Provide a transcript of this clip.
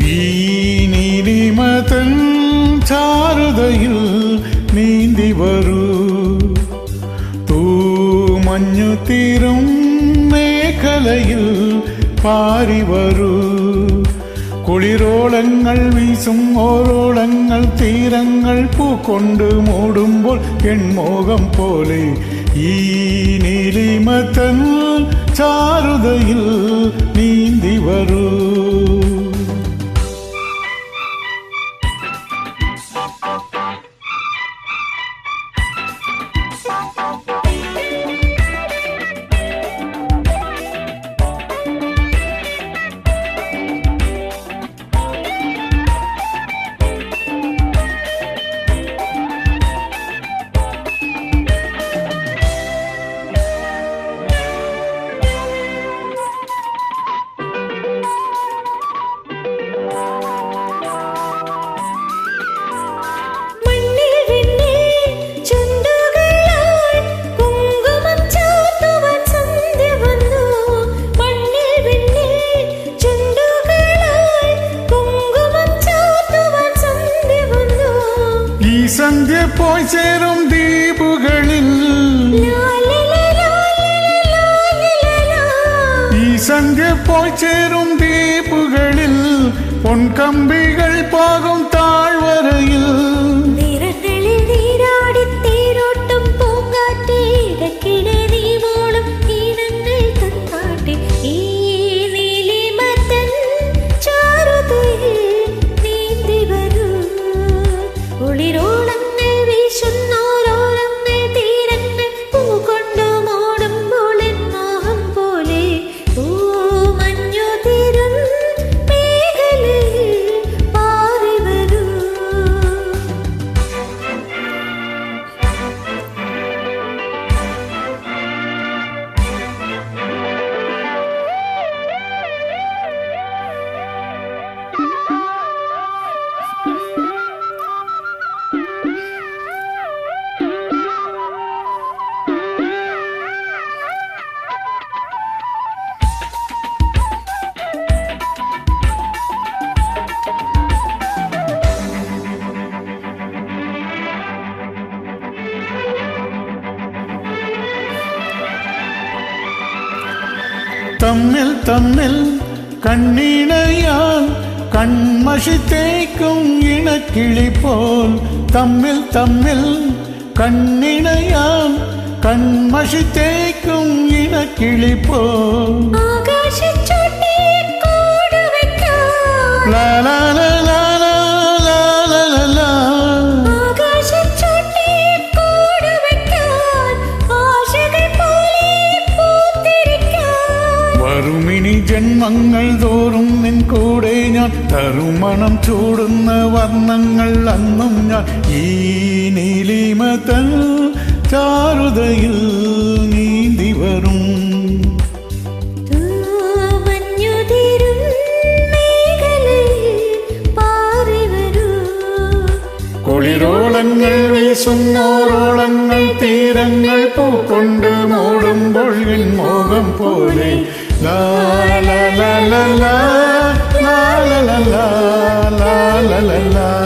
ഈ നീലിമതൻ ചാരുതയിൽ നീന്തി വരൂ, തൂമഞ്ഞു തീരും മേഖലയിൽ പാരി വരൂ. കുളിരോളങ്ങൾ വീശും ഓരോളങ്ങൾ തീരങ്ങൾ പൂക്കൊണ്ട് മൂടുമ്പോൾ എൺമോകം പോലെ ഈ നീലിമതൻ ചാരുതയിൽ നീന്തി വരൂ. സന്ധ്യ പോയി ചേരും ദ്വീപുകളിൽ, ഈ സന്ധ്യ പോയി ചേരും ദ്വീപുകളിൽ പൊൻകമ്പികൾ പാകും താഴ്വരയിൽ. തമ്മിൽ തമ്മിൽ കണ്ണീണയാൽ കൺമഷി തേക്കും ഇണക്കിളി പോൽ, തമ്മിൽ തമ്മിൽ കണ്ണീണയാൽ കൺമഷി തേക്കും ഇണക്കിളി പോൽ. ലാ ലാ ലാ ലാ ലാ ലാ ലാ ലാ. വരുമിനി ജന്മങ്ങൾ തോറും നിൻ കൂടെ ഞാൻ, തരുമണം ചൂടുന്ന വർണ്ണങ്ങൾ അന്നും ഞാൻ. ഈ നീലിമതൻ ചാരുതയിൽ നീന്തി വരും, കുളിരോളങ്ങൾ വീശുന്നോരോളങ്ങൾ തീരങ്ങൾ പൂക്കൊണ്ട് മൂടുമ്പോൾ എൺമോകം പോലെ. ലാ ലാ ലാ ലാ ലാ ലാ ലാ ലാ ലാ ലാ ലാ.